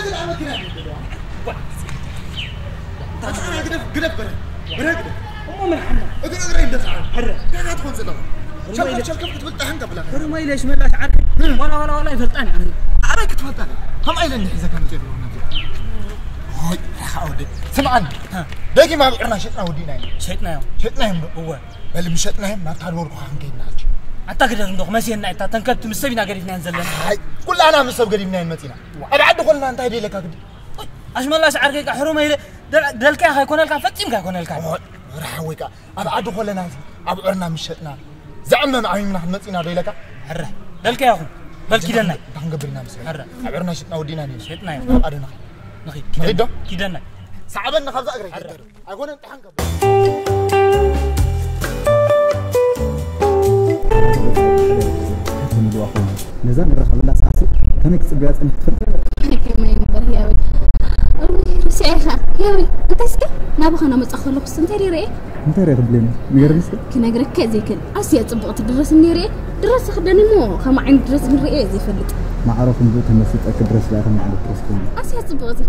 العمل كده أنا قدف برا من حنا أقدر يندفع حرة كيف تكون زلمة شبكة تفتح هنك بلا حرة ما يليش ملاش عارف ولا يفلتان أنا كنت فتح هم أيضا إذا كانوا تفهمون هاي حاودي سمعني باقي ما بعرنا شتنا ودينا شتنا يوم هو بل مش شتنا يوم ما تعالوا ورقة عن جينا أعتقد إنه مسينا أنت تنكبت مسبينا قريبنا نزلنا هاي كل أنا مسب قريبنا المتينا أنا عد قلنا أنت هدي لك أقدي أجمل الله شعرك حرمة إلى دلك هيكون لك فتيم كهيكون لك راح ويك أنا عد قلنا أبعرنا مش شتنا زعمنا معين من أحمد إنا دي لك حرة دلك يا أخو بل كيدنا تنقبلنا مسب حرة أبعرنا شتنا ودينا نيل شتنا أدينا نخي كيدنا صعبنا خذ أقرأ أقول أنت حنقبل نزام الرخام لا ساسي كانك تبيات أنت كمان ينبر يا ولد رسعها يا ولد أنت سكت نابخنا متأخر لك سنتري رأي أنت رأي قبلين مجرد سكت كنا قرك كذي كل أسيا تبغى تدرس النيري درس خدني مو خم عند درس من رأي زي فلت ما أعرف إن بيت الناس تأكد درس لا خم عند درس كله أسيا تبغى زي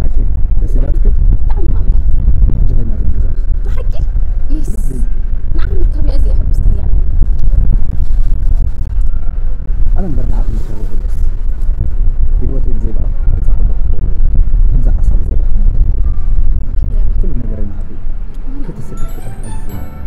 حكي بس لا تكت تعال محمد جهلنا بالنزام بحكي يس نعم مركب يا زي حبستي يعني أنا مبرنا عقل شوي بس يقوى زي بعض أرجع أبغى نزع أصابع زي بعض كل نقرأ عقل كنت سبت كتر حزين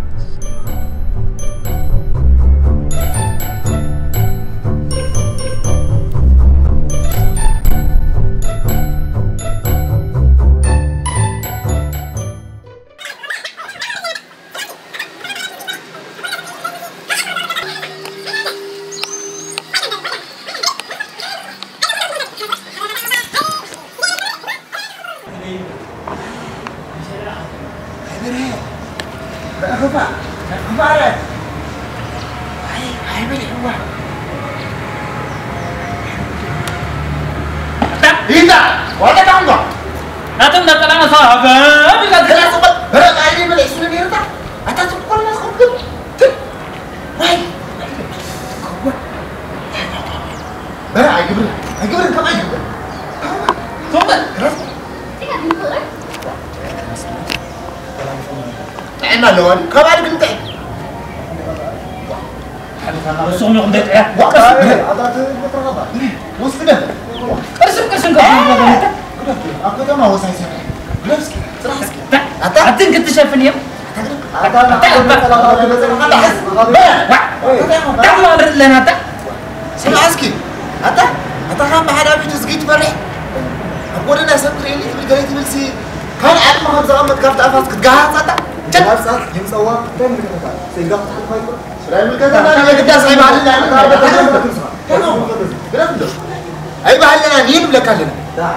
أي بحالنا نجيب ولا كلنا؟ لا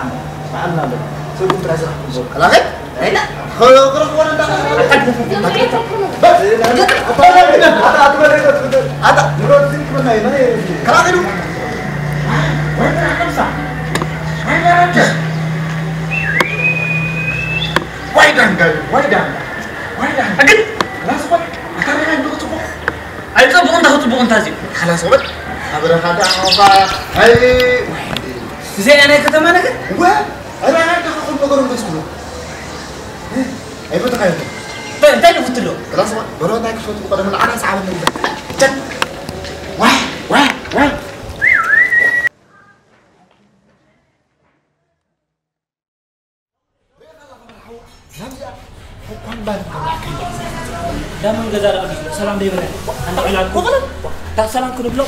معنا لا سوق ترازق كلاخي؟ هنا خلص ولا ده هذا نقول زين كمان هنا كلاخي لو وين خمسة وين رجع وين أكيد خلاص بقى أكمل عندك تبغى أي تبغى أنت هذي خلاص بقى أبغى هذا أوقع هاي زين أنا كتب أنا كده أنا عندي خلق بقرن بس كله أي بتخيل طيب تاني قلت له خلاص بقى بروح ناكل شوية بقرن من العرس عامل من ده جد واحد دام الجزار أبي سلام دي بنا أنا على كوبلا تا سلام كل بلو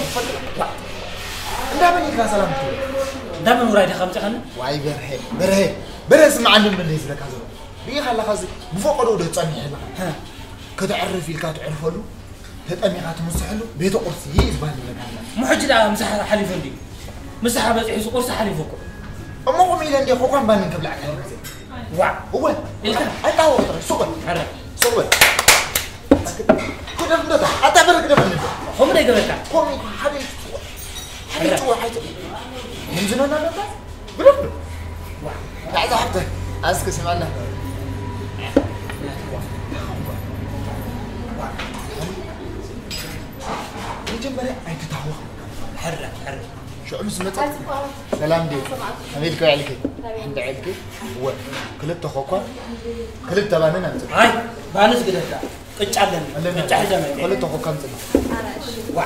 دام يكلا سلام دام ورايد خمسة خن واي بره اسمعني من ليس لك هذا بيه خلا خزي بفقدوا ده تصني هلا كتعرف الكا تعرفلو تطني خات مسحلو بيت قرصي يزبال لك هلا محجدا مسح حليف عندي مسح بس يحس قرص حليفك أما قوم إلى عندي خوكم بانين قبل عكان وا هو الكا أنت هو ترى سوبر هذا سوبر كده بنده أتعبر كده بنده هم ده جبتها قوم حبيبي شو حاجة من زمان أنا بلف وا بعد حتى أسكت سمعنا جنبنا أنت تهوى حرة شو عمس متى سلام دي أميلك وعليك عند عيلك هو كلت خوكا كلت باننا أنت هاي بانس كده قطع علنا قطع حزامه كلت خوكا أنت وا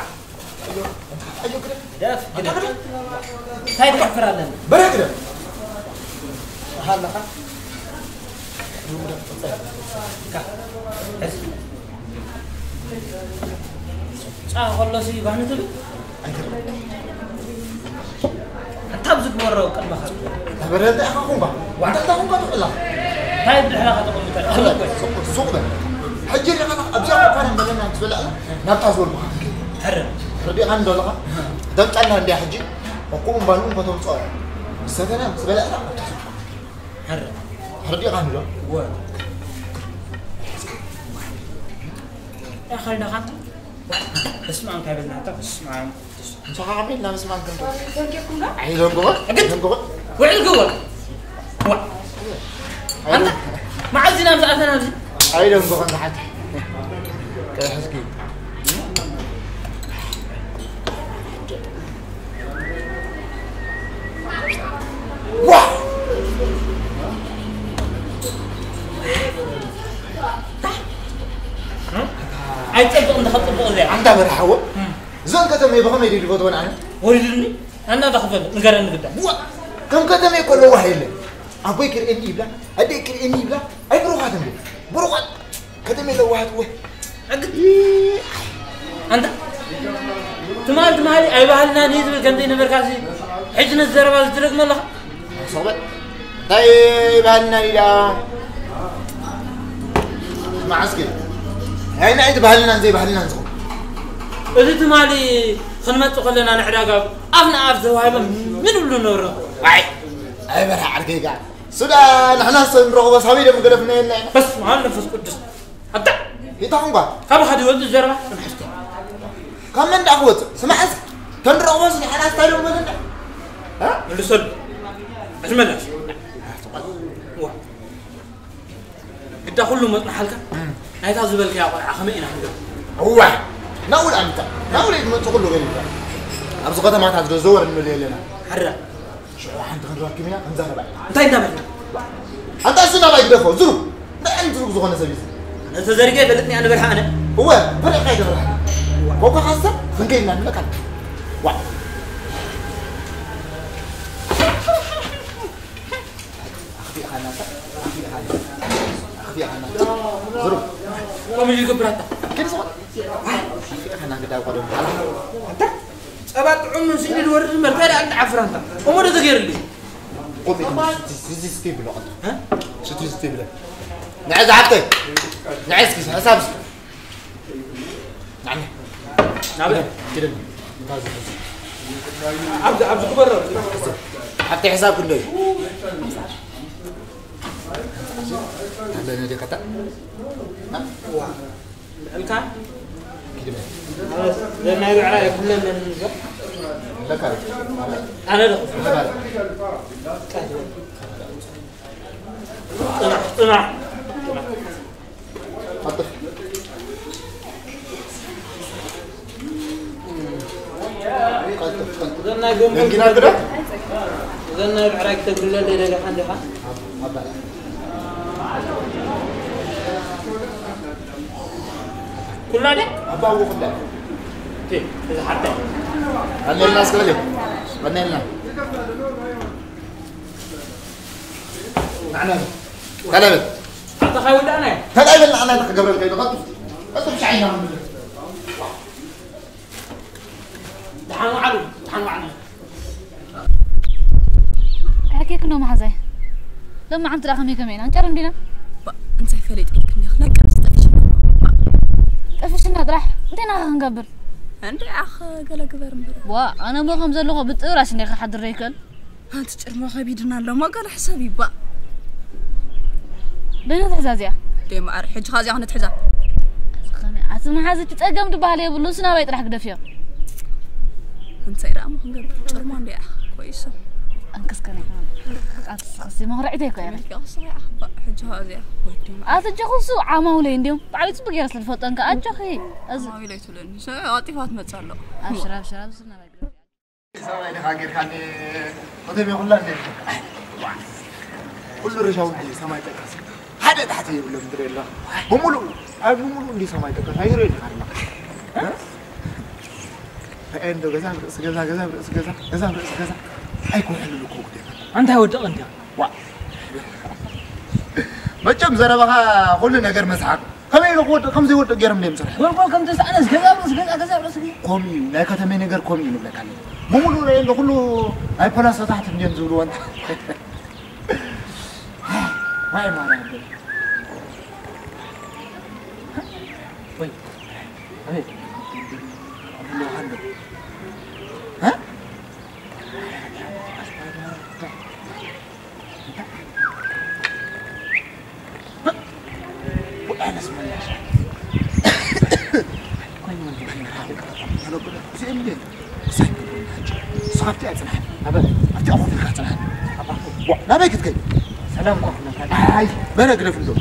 أيوة كده داف كده هاي تحفر علنا برا كده هلا خا كا والله سي بانس أنت أبزق مرة وكلمة خاطر. برا ده أخوهم بقى وأنت تأخذهم بقى ولا هاي الحلقة تقول مثلا. هلا سوق ده حجر أنا أبزق أقارن بدنا نتبلع نبتعزول معك. حرم. ردي عن دولة دمت أنا عندي حجي وقوم بانون فتوم صار. السنة سبلع أنا حرم. ردي عن دولة. و. يا خلنا خاطر. اسمع أنت عبدنا اسمع. مش عامل لا اسمع كنت عيلهم جوا عيلهم جوا وعيل جوا أنت ما عزنا مسألة نفسي عيلهم جوا نحت كده حسكي واه عايز تبغى أنت خط بقول أنت برحوه زين كتم يبغى يدير الفوتون عنه وريني أنا دخل نقرن قدام كم كتم يقول له وحيله أبوي كرئني بلا أدي كرئني بلا أي بروحات منه بروحات كتم له واحد وين أنت تمالي أي بحالنا نيزل كندينا بركاسي حجنا الزربال ترك ملا صبر طيب بحالنا لا ما عسكر هاي عيد بحالنا زي بحالنا نزغو إذا تمالي خدمت خلنا نحرقها أفنا أفزه هاي من بلو نور أي برح عليك قاعد سودان احنا سنروح بس هاوي دم قرفنا لنا بس ما نفس قدس أبدا يتاهم قاعد كم حد يولد الزربة كم من دعوت سمع أس تنروح بس احنا استايلهم من ها اللي صل أجمل أنت كله مطلع حلقة هاي تازبل كيا خمينا هو نقول أنت نقول إذا ما تقول له غير أبغى قدام ما تعرف زور إنه ليلنا حرة شو أنت خلنا كمية نزهر بعد أنت أين أنت أصلا ما يقدر زرو لا أنت زرو زخنا سبيس أنت زرقة بلتني أنا برحانة هو فرق قاعد برحانة كوكا خاصة فنجينا نلقى واحد أخفي حناتا زرو كم يجيك براتا كده صوت أخفي حناتا كده قدام أنت أبغى عمر سيني الورد مركاري أنت عفرانتا وما ده تغير لي قلت ستي بلا ها ستي بلا نعز عبتك نعز كيس حسابس نعم نعم كده عبد كبر حتى حساب كله هذا ندي كتا نعم الكام كده لأن يبي على كل من لا كار أنا لا طلع حط زنا يقوم يمكن هذا زنا يبي على كل اللي رجع عندي ها كل هذا أبا هو خدام إيه إذا حتى خلي الناس كله بدنا لنا معنا كلام حتى خايف أنا هذا يبلع أنا قبل الكيد غطوا غطوا مش عينها من تحنوا علو تحنوا عنه حكيك إنه معزة لما عم تلاقي كمين أنت عارف أنت فليت يمكن خلك أستفشنا أفشنا راح دينا هنقبر عندي أخ قال كبر مبر وا أنا ما خمسة لغة بتقراش إني حد الريكل ها تجر ما خبيدنا لو ما قال حسابي با بين تحزازيا دي ما أرحج خازي أنا تحزا خمي عسى حازة تتأجم دبالي بلوسنا بيت راح قدفيا أنت إذا ما خنقبر جرمان دي أخ كويسة أنكس كني أتسخسي ما هو رأيتك يعني يا صحيح حج هذي ودي أتجخسوا عماولي عندهم بعد تبقى يرسل الفوتان كأجخي ما ويليتولني عاطفات ما تصلوا أبشر أبشر أبشر سامي خاجر كان قدامي كلها كل رجال اللي سامي تكاس هذا تحتي ولا مدري الله بملو اللي سامي تكاس هاي ريد ها فأنت جزام أيكون حلو لكوك ده أنت هود أنت وا بتشم زرا بقى كل نجار مسحك كم يلقوت كم زود جرم نيم صراحة قول كم تسعة أنا جزا كومي لا كتمي نجار كومي نبلا كله بملو رأي إنه كله أي فلاس تحت الدنيا زولو أنت هاي ما رأيك وين أبي ها أنا اسمع يا شيخ أنا أقول لك زين ليه صاحبتي أتنح أبدا أبدي أخذ لك أتنح لا بيك تكي سلام قفنا هاي بنا قرف له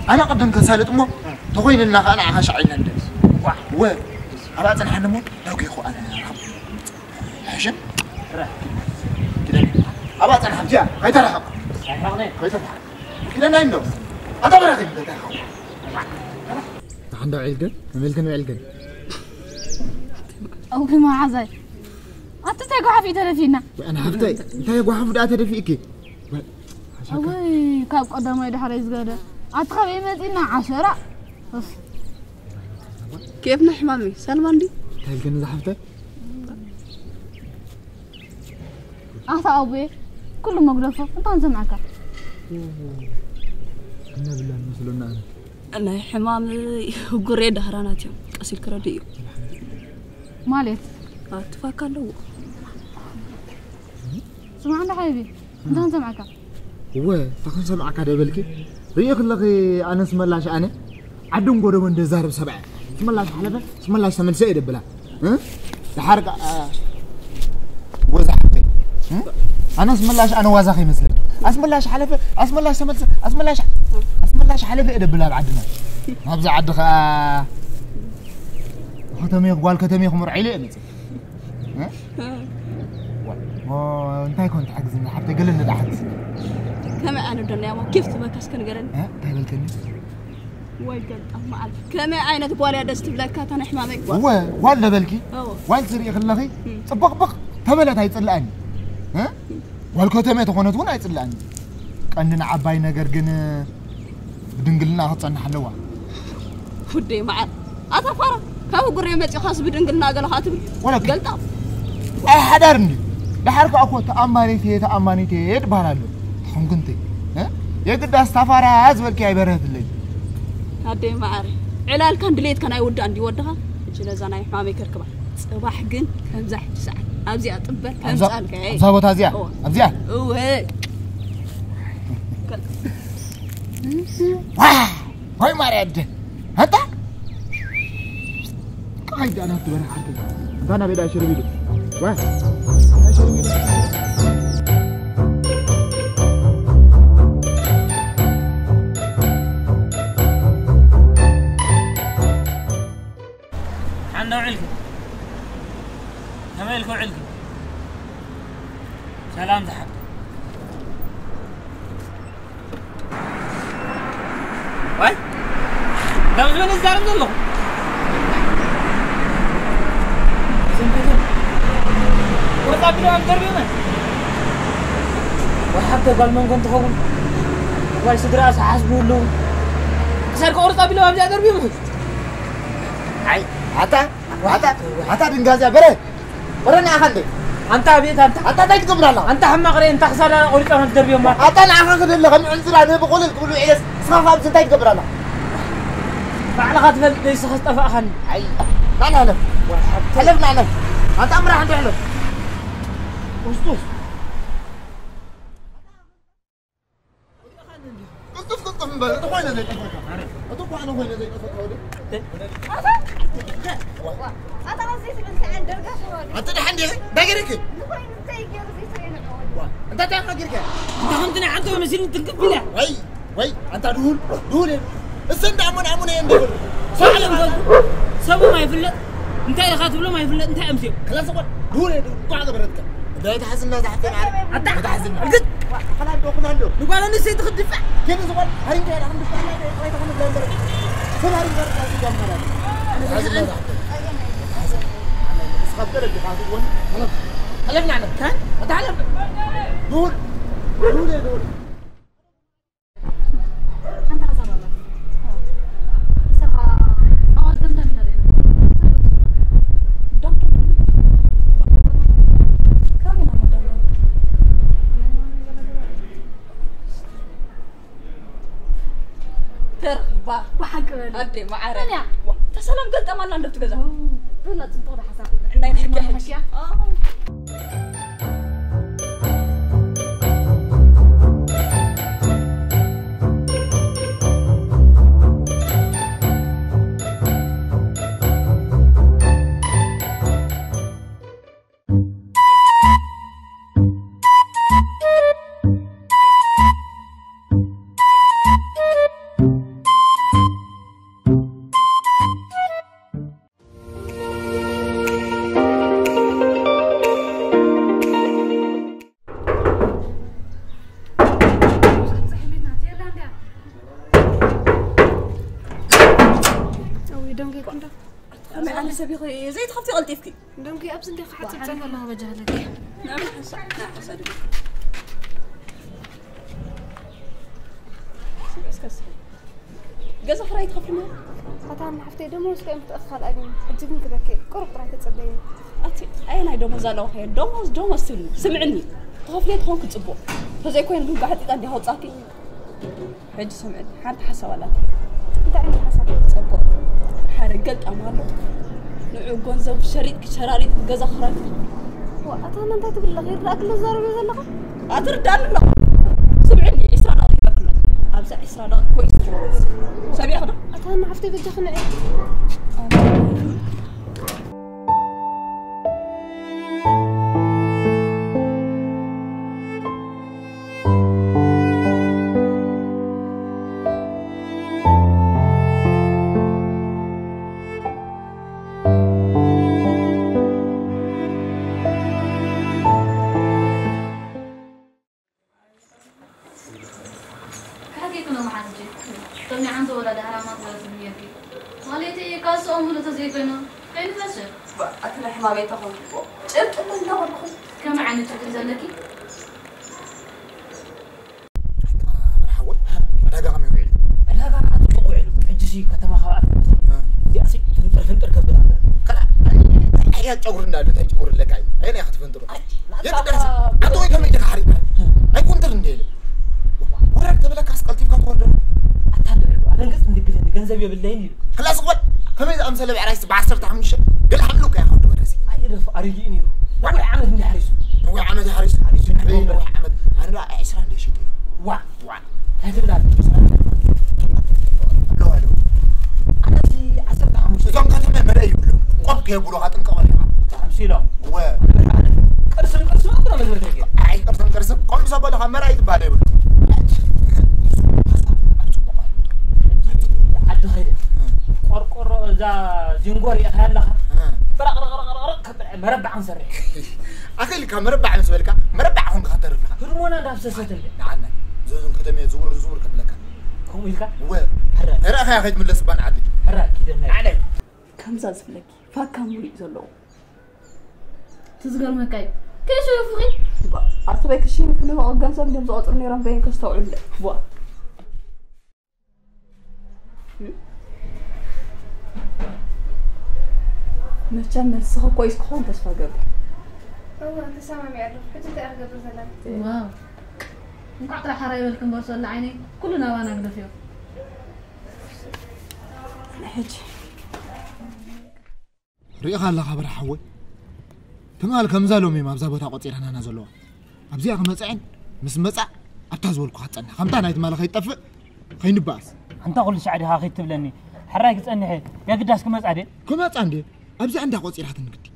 أنا قدم كسالة أمه تقول إن أنا عاش عين الناس و أبى أتنح نمو لو كي خو أنا حشم كده أبى أتنح جاء هاي ترى حق هاي ترى كده نايم دو أتبرع كده عنده علقة ملكن علقة أو بما عزاي أنت تيجوا حفي تلفينا أنا حفتي أنت يا جوحف ده تلفيكي أوي كاب قدام يد حريز قادة أتخاف إمتى 10 كيف نحمامي سلمان دي تلقى زحفتي أبي كل مقرفة أنت أنت معك أنا بالله مثلنا أنا حمامي قرية دهراناتي أصير كرديو مالك تفكر له سمعنا حبيبي أنت معك هو تكون سمعك هذا بلكي ريك لقي أنا اسم الله شأنه عدم قدر من دزار بسبعة اسم الله حلبة اسم الله سمن سيد بلا ها الحركة وزحتي أنا اسم الله أنا وزخي مثلك اسم الله حلبة اسم الله سمن اسم الله حلبة إذا بلا بعدنا نبز عد ختمي قال كتمي خمر عليه مثل ها أنت كنت حجزنا حتى قلنا ده حجز كم أنا دنيا كيف تبغى كسكن قرن ها تقبل كني واجد أما أعرف كم عينة تقولي أدست بلاك كاتنا حمامك هو ولا بلكي وين سري خلقي بق تبلت هاي تصلعني ها والكتمه تكونت هون هاي تصلعني كأننا عباي نجر جن بدنقلنا هتصنع حلوة فدي معه أتفرج كم قرية متى خاص بدنقلنا قالوا هاتبي ولا قلت حدرني لحرك أكو تأمانيتي بارالو هم كنتي ها يقدر استفارة عزبل كي عبرت الليل هدي معري علال كان دليت كان يود عندي ودها إيش زنا يحمامي كركبة صباح جن كم زح ساعة أبزي أطبر كم سأل كأي صابت هزيا أبزيا أوه واه هاي ما رد هتا هاي أنا تبغى حكي أنا بدي أشرب فيديو واه أشرب فيديو عنده علقة هميلكو علقة سلام ذهب وين؟ ده من الزارب له وطابلو عم دربي من وحتى قال من كنت خون واي سدراس حاسبوا له صار كور طابلو عم دربي من هاي حتى دنجازة برنا أخذ أنت أبيت أنت تيجي قبل الله أنت هم غير أنت خسر أريد أن تدربي ما أنت نعرف كده اللي غني عنزل أنا بقول لك تقولوا إيه صافا بس تيجي قبل الله فعلا قد ليس خست أفأخن أي نعلم حلف نعلم أنت أمر عندي حلف وصوص قصف من بلد وين زي أتوقع أنا وين زي أنت عندي باقيك أنت تعرف باقيك أنت همتنا عنده مسيرين تلقف بلا وي أنت دول السند عمون يندل سبب ما يفلت أنت إذا خاطب له ما يفلت أنت أمسي خلاص دول بعض بردك ده تحزن تحت عارف تحزن أرجع خلاص دوكنا عنده نقول أنا نسيت خدفع كيف زمان هاي ده الحمد لله رايت خلنا بلان برد سمع البرد هذا جمهور انا حزن حزن بس خبر اللي قاعد يقول خلاص خلينا نعلم كان تعال دول دول أنت حسب الله سبعة دم من هذه دكتور كامل ما دكتور تربا وحق أدي ما عارف أنا تسلم قلت أمان عندك تجزا ولا تنطر حساب عندنا نحكي حكي سبيخي زي تخفتي قلتيفكي دونكي أبس أنت حتى بتعرف الله بجهلك نعم حسن بس جزا خرايت خفي ما خطان حفتي دموز كأن متأخر أبين أجيبني كذا كي قرب راح تتصدقين أتي أين هاي دوموز أنا وخير دوموز سمعني تخافلي تخون كتصبو فزي كوين قلت قاعد تقعد هاو تاكي حج سمعني حد حسب ولا أنت عندي حسب تصبو حرق قلت أمانه نوع جونزو شريط شراريط جزا خرايت وأتانا أنت تقول غير رأكل زارو بيزلقه أتردان لا سمعني إسرع نقي بكله أبزع إسرع نقي كويس سبي أخذ أتانا حفتي بتجخن إيه ما بيتهم جبت من نوركم كم عن تقول زلكي مرحبا هذا قام يوعي هذا أتوقع له حجسي كتما خوات دي أسي فنتر كبر كلا هي تجورنا له تجور لك أي أين أخذ فنتر يا تدرس أنتوا كم يجيك حريق أي كنت رنديل ورك تبلا كاس قلتي بكم ورد أتهدو له أنا قصد ندي جنزب يبليني خلاص قول كم إذا أمثل بعرايس بعصر تحمش قل حملوك يا أخو تورسي أيرف أريجيني وعمل عمد من حريص هو عمد حريص حريص حبيبي هو عمد أنا لا عشرة ليش كده وا هذا بلا لو أنا في عصر تحمش زم كتم مرأي بلو قب يبلو هاتن قبل يا تحمش له و كرسم أقرأ مزبوط أي كرسم قم سبلا مرأي تبالي بلو عد خير قرقر ذا زنقور يا لها برق مربع عن سري أخي لك مربع مسبلك مربع هون خطر فيها هرمونا نفس ستل نعم زوجن كتم زور قبلك كم يلك و هرا أخي أخذ من السبان عادي هرا كده عليك كم زاز فلك فكم ولي زلوا تزغر مكاي كيف يفغي أتبعك شيء في نوع الجنسة اليوم زاد أني رام بين كستوعب له بوا مشان نسخة كويس كون بس فاقب هو أنت سامع ميعرف حتى تأرجع بزلان واو نقطع حرايب لكم بوصل لعيني كلنا وانا نقدر فيه حج ريخا الله خبر حوي تمال كم زالوا ميم أبزا بوتا قصير هنا نزلوا أبزي أخ مسعين مس مسع أبتزول قحطنا خمتان هاي تمال خي طفق خي نباس أنت قول شعري ها خي تبلني حراك تسألني هي يا قداس كم مسعدين كم مسعدين أبزي عندها قصير هات نقدي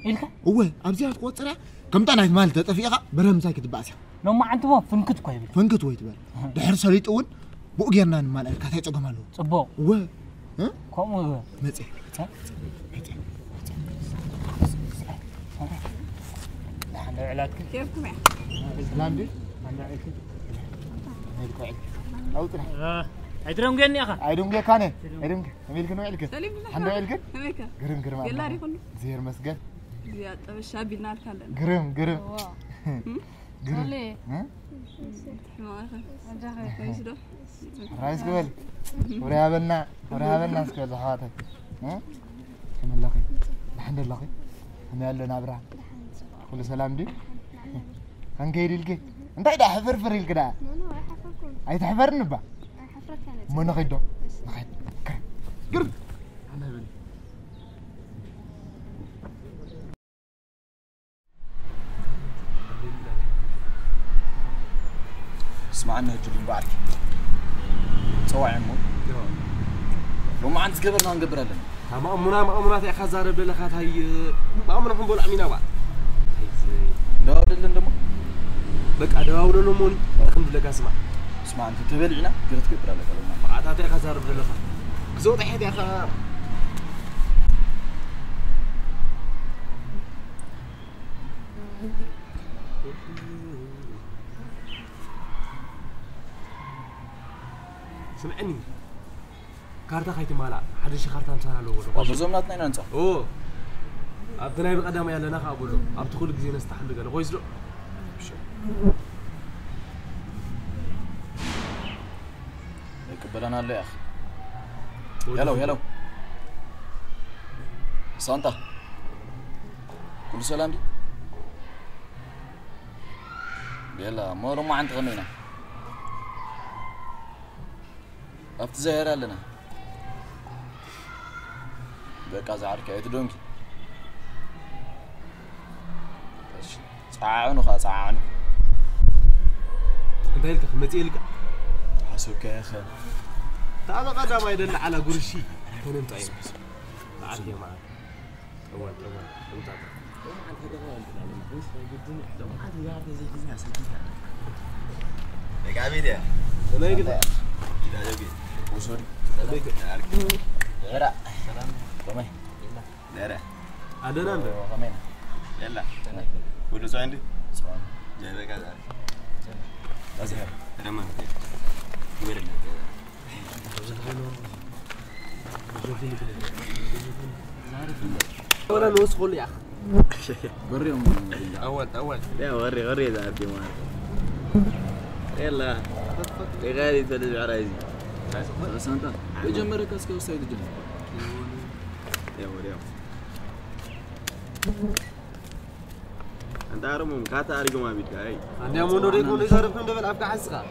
إلك هو أبزي هات قصير كم تان هاي تمال تطفيقة برهم ساكت باسها لو ما عنده ما فنكت كويس فنكت ويت بر دحر سليط أول بوجيرنا مال الكاتي تجمع له صبوا هو ها كم هو مسع علاقتك كيفكم يا سلام دي انا عيك هيك وعد او طلع عيدرم جني اخا عيدم لك كانه عيدم ميلك نو علك سليم حنو علك هيك قرم قرم يلا ريكون زير مسجد يا الشاب ينال كان قرم قرم ليه ها ما اخي رايس قبل وريابنا سكول هاتك ها كم اللقي الحمد لله هم يالنا ابرا كل سلام دي كان كيدي لك انت ايدا حفرفر الكدا انا رايح افكر اي تحفرن با حفرك كانت ما نخيدو نخيد قرب انا بني اسمعنا هجلين بعد صواعي عمو لو ما عندك قبرنا نقبر لنا مأمونات يا خزارب للخات هاي مأمونا حنبول أمينا بعد داود اللي ندمو بقى داود اللي موني الحمد لله اسمع اسمع انت تبلعنا قلت قبر لك بعد يا خزارب للخات زود حد يا خا سمعني كارتا خايتي مالا حد شي كارتا مسانا لو والله زمناتنا هنا نصح اوه ابتناي بقدام يالنا خابلو ابت كل غزي نستحل قال خويس له يقبلنا يا اخي يلو سانتا كل سلام دي يلا مورو ما عند غنينا افت زهره لنا بقى زعرك ايت دونكي صاعنو خاصعنو انت يلك خمتي يلك حسوك يا اخي تعال قدام يدل على قرشي كان طيب عارف يا معاك اول انت يا عبيد يا انا يقدر لا يجي وصول لا سلام تمام لا عندنا انت تمام يلا كل سو عندي سلام جايبه كذا ازهر تمام وين ولا نوسخ لي يا اخي بريهم اول يا وري ذا عبد ما يلا غالي تلد عرايزي سانتا يجمر كاسكو سيد جن يا انت ارمم كاتا ارجو ما بيك اي عندي امون دوري كون يصرف من دبل افك حسقا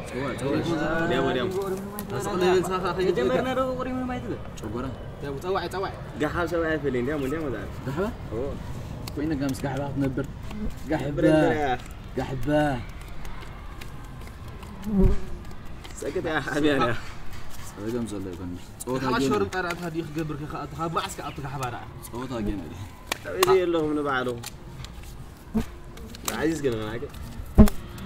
يا مريم اسقنا ينسخ اخي جمرنا دو قري ما يتله شغورا يا متوعي قحاب سبعه فيلين يا مريم ذا دحبه اوه وين قامس قحبه تنبر قحبه سكت يا حبيبي انا سويدم زله يكون صوتها ما جيم شور قرات هذه يخبر خا ما اسك ابتك حبادا صوتها جيم طيب لهم نبعلو عايز كده معاك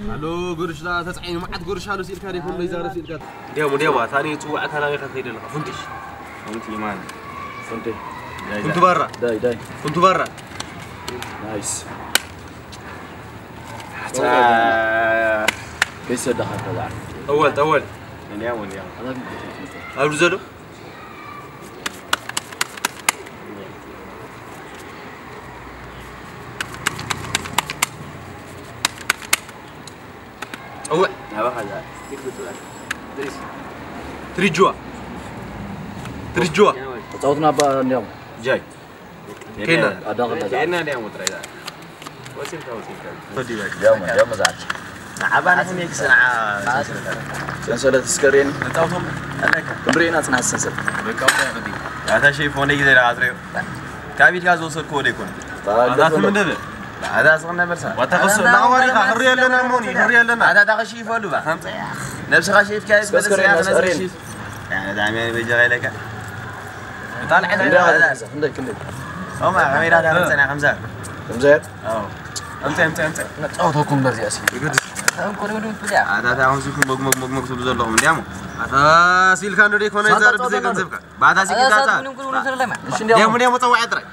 الو قرش لا تسعين ما عاد قرش هذا سيل كان يكون يزار سيل كان ديما ثاني توعك انا غير خيد لك فهمتش فهمت ايمان فهمت كنت برا داي كنت برا نايس كيف دخلت هذا اول اليوم هذا ابو زلو اول هذا هذا تريجوا صوتنا بقى اليوم جاي كنا ادغنا كنا اليوم ترى وسيم يوم زعج عبانا هم يكسنا سنسلة تسكرين انتوهم عليك كبرينا تنحس سنسل هذا شيء فوني كذا عذريو كابيت كاز وصل كود يكون هذا من دبل هذا صغنا برسا وتخص لا وري خري لنا موني خري لنا هذا داخل شيء فولو بقى فهمت نفس غشيف كاس بس سكرين يعني دائما بيجي غيرك طالع عندك كله ما غير هذا سنه 5 زين انت نتعوضكم برزي اسي هذا هون سيكون مكتوب زلهم ديامو هذا سيل كانوا ديك هنا يزار بزي كنزبك بعد سيكون تاتا ديامو طوع يدري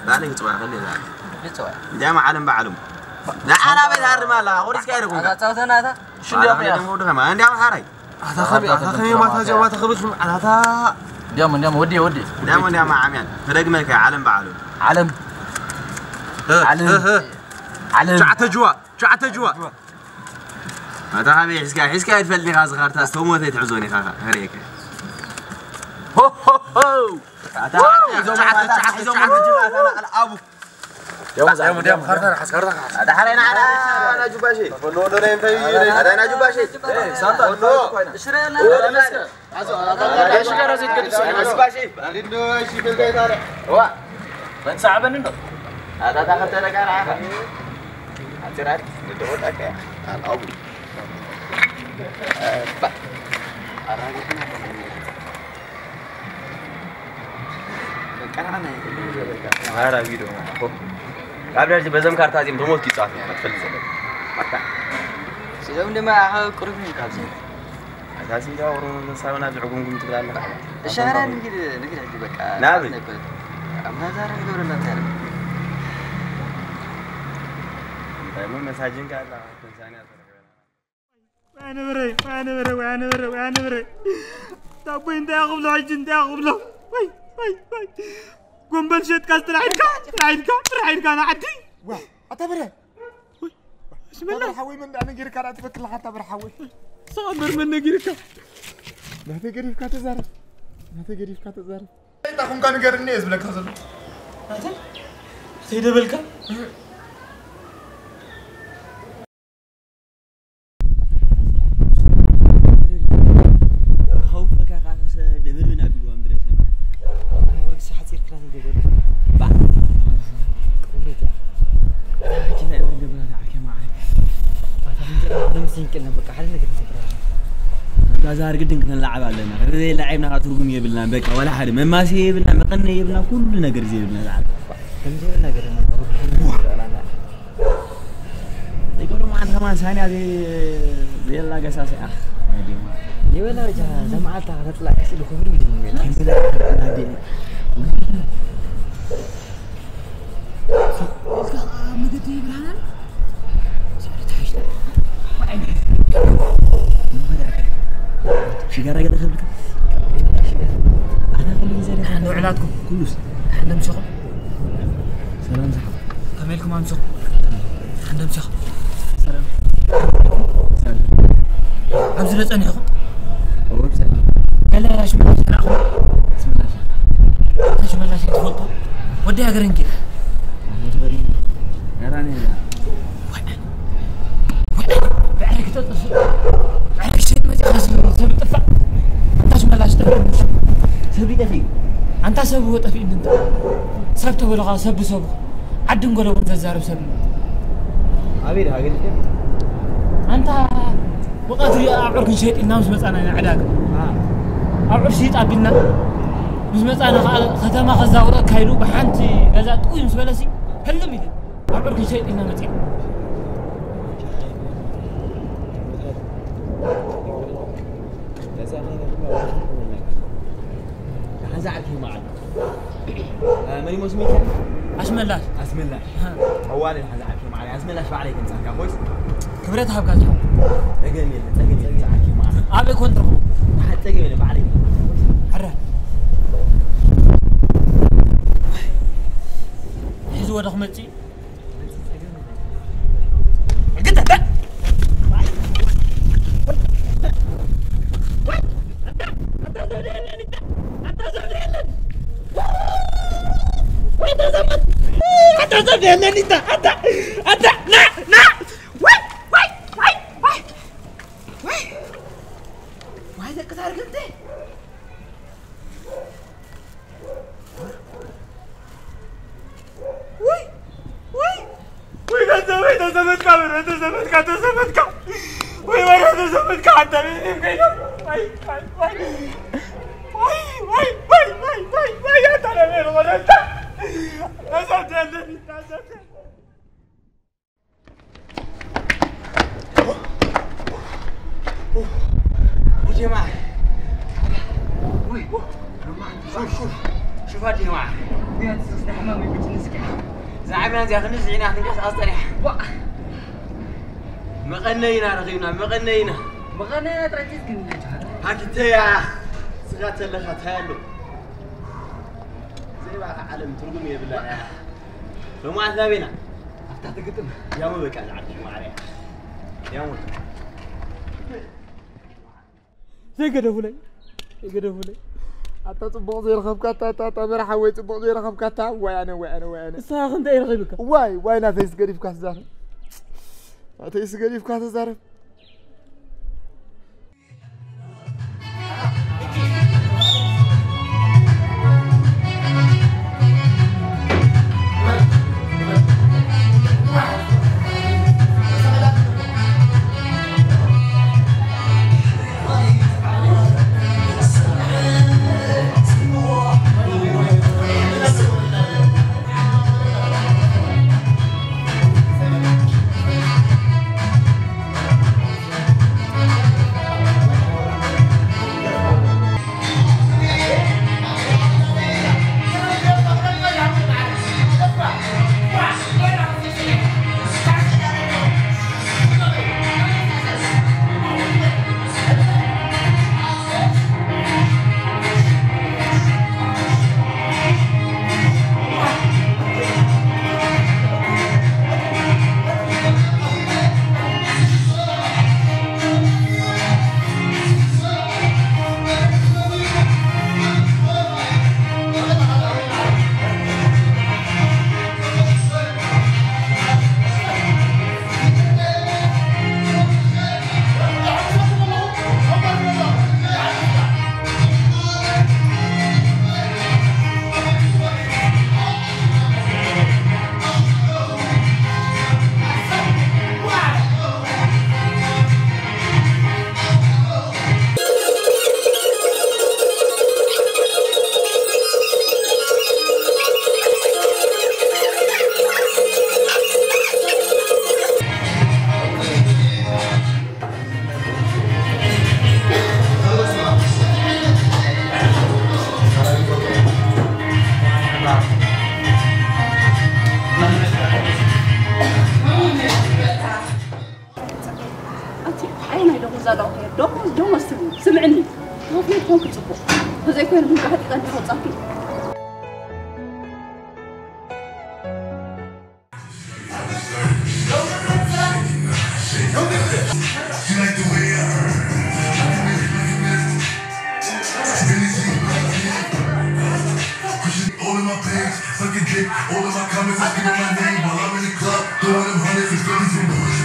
لا لي طوع خلي ذا ديامو عالم بعلم لا أنا بيتهرب ماله وريش كايركم هذا تعوتنا هذا شو اللي أبغى يقول ده ما عندي أبغى حري هذا خبي ما تهجم ما تخبط هذا ديام ودي دام عميان فرق ملك علم بعلو علم شعت جوا هذا حبي حسكا يفلني غاز غارتها استومو تيتعزوني خاخا هريك هو هذا شعت جوا أنا أبو يوم خرطة حسكرتك هذا حرينا على جباشي هذا أنا جباشي سانتا اشرينا ايش كان زيد قد جباشي هو من صعبني هذا دخلت لك على عقل عترات ندورك يا الأبو هذا فيديو قبل أجي بزم كارت هذه مدموت كي صافي ما تفلت زمان متى سيدهم لما أخذ قرب من كابزين أساسي جا ورون نساونا زعقون كنت تقول الله الشهر نقدر هدي بقى نعم أما زار ندور الله تعالى دائما مساجين قال لا إنسانية وأنا بري طب أنت يا قبله عيد أنت يا قبله وي قم بلشت كاست العيد أنا عدي واه أتبرع بسم الله حوي من أنا جيرك أنا أتفكر لها أتبرع حوي صابر من جيرك ما تجري كاتزار تأخون كان جير الناس بلك هذا سيد بلك خوفك يا قاس دبر من أبي دوام درسنا ورك ساعة تصير كلاسي دبر بعد كذا أنا دبر أنا عارف ما أعرف بعد نمسين كلنا بقى حلنا كذا زار قدن كنا نلعب علينا غير لعبنا ترقم يبلنا بقى ولا حد ما سي يبلنا مقنا يبلنا كل نجر زي يبلنا لعب كم زي نجر أنا يقولوا ما عندها ما ثانية زي الله قصاص أخ دي ولا رجع جماعة تطلع كسر الخبر بدين كم لا هذه ما قلت لي برهان تعيش شجرة كده خبرك أنا خلي زين أنا وعلاتكم كلوس عندهم شغل سلام زح كملكم عن شغل عندهم شغل سلام عبد الله أنا أخو هو بسأل قال لي يا شمال أنا أخو بسم الله يا شمال لا شيء تفضل وديها قرن كده يراني بعرك تتصل بعرك شيء ما تخلص سبي طفع أنت شمال لا شيء سبي دفي أنت سبي هو طفي أنت سبته ولا غا سبي عد نقوله وأنت زارب سبي أبير هاي أنت وقت يا أعرف شيء الناس مثلا علاج أعرف شيء قابلنا مش مثلا ختمة خزاورة كايلو بحنتي جزاء تقول مش بلاسي هلا ميدا أعرف شيء إننا متين هذا عارف معك ماني موسمي كان أسم الله أولي هذا عارف معي أسم الله شو عليك إنسان كابوس كبرتها بكذا تجميل عارف معي أبي كنت رخو حتى تجميل بعليك حرة حزوا رقمتي قد ده جماعة شوف هذه جماعة بيها تستحمل ويبتنسك زعيمنا زي خلنا زعينا هنقص أصلا مغنينا رغينا مغنينا تركيز كن هاكتيا سغات لها تالو زي بقى عالم ترجم يا بالله لو ما ذابينا افتحت قدم يا مو بك عندي معايا يا مو زي قدفوا لي حتى تبغى زي رخبك تا مرحا وي تبغى زي رخبك تا وانا صاغ انت اي رغبك واي انا تيس قريب كاس زار تيس قريب كاس زار سمعني ما في كونك تصبح هذا يكون من واحد قال لي صافي All in my page, sucking dick, all in my comments, I give my name while I'm in the club, throwing them hundreds and fifties and bush.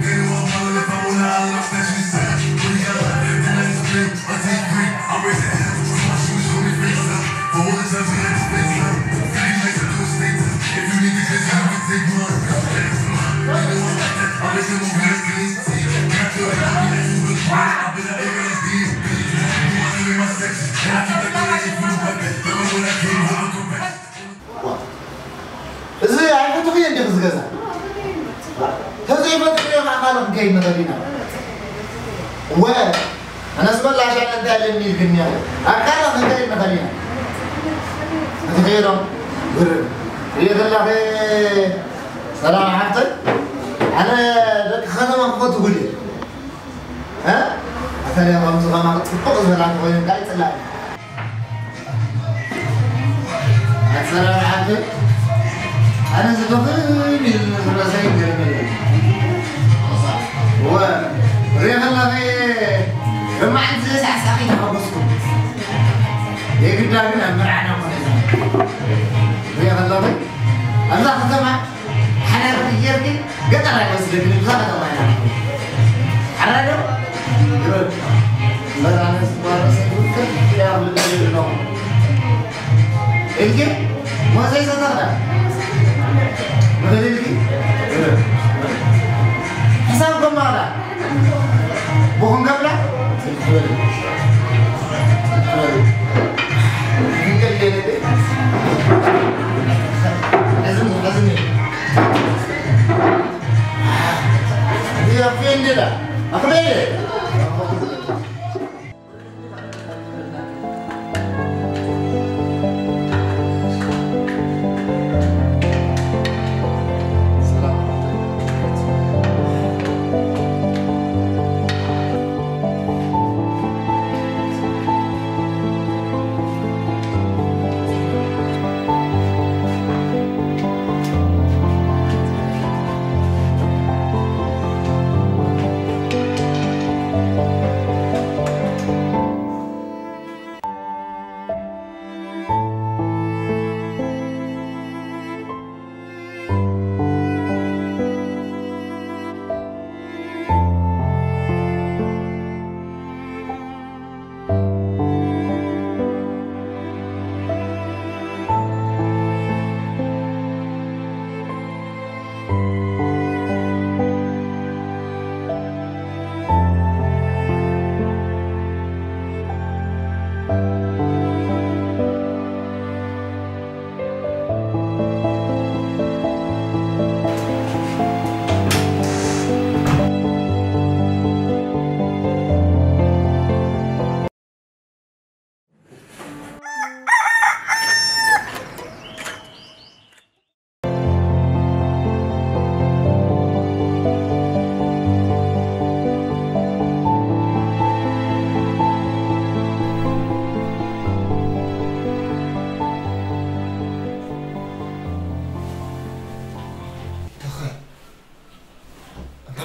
They know I'm hollering if I wanna holler, I'm snatching his ass. When he got left, and let his flip, I take three, I'm raising hands. My shoes show me face up, for all the times we had to face up. If you make a good statement, if you need to get you, you can take mine. You know I'm like that, I'm making a weird clean tea. Can't feel like I'm in the mood, I've been out here like these. You wanna be my section, and I keep that way if you look like that. When I came home, I come back. إذا عارف تغير عندك زجاجة هذا ما تغير مع خالق جاي مثلنا وأنا سبلا عشان أنت علمني الدنيا أكلم جاي مثلنا تغيرهم غير يلا في سلام عرفتي أنا لك خدمة ما تقولي ها أثناء ما مسوي ما تفوق ولا تقولين قاعد تلا السلام عليكم أنا زبطني من الرسائل الجميلة وريح الله في ما عندي ساعة ساقين خبصكم يقدر لنا مرعنا وخلصنا ريح الله في الله خدمة حنا رجيرك قدر على مسجد بزاف الله حنا يقول مرعنا سبحان الله يا رب العالمين إنك ما زي صدقنا بدل لي حسابكم ماذا بوهم قبله لازم يا فين ده أقبل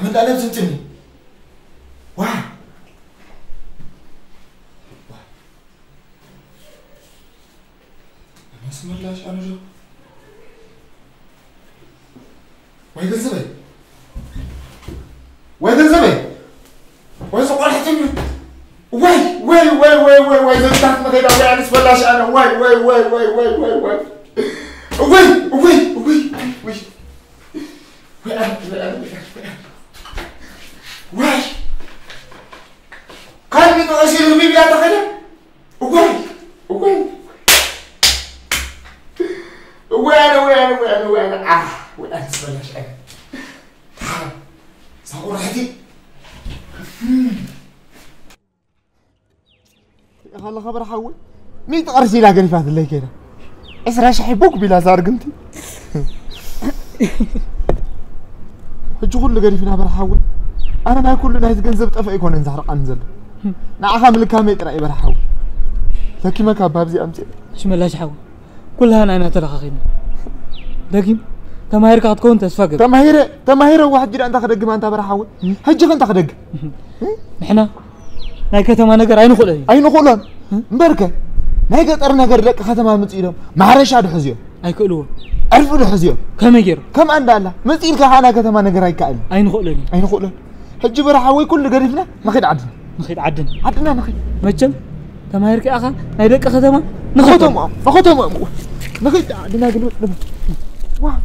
عملت أنا بسنتني واه أنا اسمع لاش أنا جو وين الزبي وين الزبي وين سقول حتمي وي زي تحت ما كيدا وي أنا اسمع لاش أنا وي واي كان من أشياء مين لا تخيل واي وين وين سبلاش تعال صور حدي هلا خبر حول مين تقرسي لا قريفات اللي كده اسرع شحبوك بلا زارقنتي هجول قريفنا برحول أنا ما كل ناس جنزب طفى يكون نزهر أنزل نعها من الكاميرا ترى برحول لكن ما كاب بابزي أمسي شو ملاش حول كلها أنا ترخينا لكن تماهير قاعد تكون تسفقد تماهير واحد جرا أنت خدق ما أنت برحول هجك أنت خدق إحنا نايك تما نجر أين خلنا مبركة نايك ترى نجر لك ختم متيرهم ما عرش هذا حزيو أي كلوا عرفوا الحزيو كم يجر كم عند الله متير كهانا كتما نجر أي كائن أين خلنا هجي برحول كل قريفنا ما خد عدنا ما خد مجم تماهير كأخا نايك ختما نخدم نخد عدنا قلوب واه